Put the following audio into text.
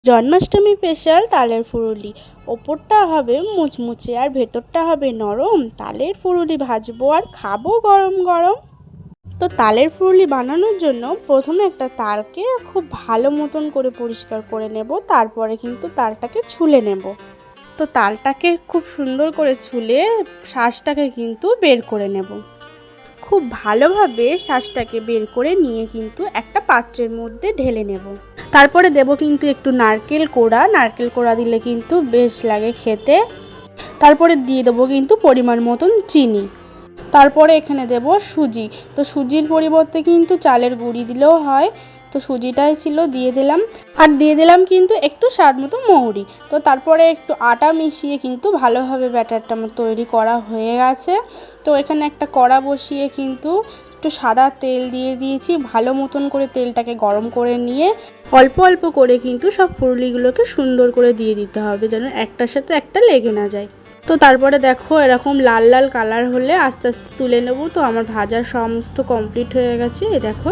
Janmashtami special তালের ফুরুলি। ওপরটা হবে মুচমুচে আর ভেতরটা হবে নরম। তালের ফুরুলি ভাজবো আর খাবো গরম গরম। তো তালের ফুরুলি বানানোর জন্য প্রথমে একটা তালকে খুব ভালো মতন করে পরিষ্কার করে নেব, তারপরে কিন্তু তালটাকে ছুলে নেব। তো তালটাকে খুব সুন্দর করে ছুলে শাঁসটাকে কিন্তু বের করে নেব। খুব ভালোভাবে শাঁসটাকে বের করে নিয়ে কিন্তু একটা পাত্রের মধ্যে ঢেলে নেব। তারপরে দেব কিন্তু একটু নারকেল কোড়া দিলে কিন্তু বেশ লাগে খেতে। তারপরে দিয়ে দেবো কিন্তু পরিমাণ মতন চিনি। তারপরে এখানে দেব সুজি। তো সুজির পরিবর্তে কিন্তু চালের গুঁড়ি দিলেও হয়। তো সুজিটাই ছিল, দিয়ে দিলাম। আর দিয়ে দিলাম কিন্তু একটু স্বাদ মতো মৌরি। তো তারপরে একটু আটা মিশিয়ে কিন্তু ভালোভাবে ব্যাটারটা আমার তৈরি করা হয়ে গেছে। তো এখানে একটা কড়া বসিয়ে কিন্তু একটু সাদা তেল দিয়ে দিয়েছি। ভালো মতন করে তেলটাকে গরম করে নিয়ে অল্প অল্প করে কিন্তু সব ফুরুলিগুলোকে সুন্দর করে দিয়ে দিতে হবে, যেন একটার সাথে একটা লেগে না যায়। তো তারপরে দেখো এরকম লাল লাল কালার হলে আস্তে আস্তে তুলে নেব। তো আমার ভাজা সমস্ত কমপ্লিট হয়ে গেছে, এই দেখো।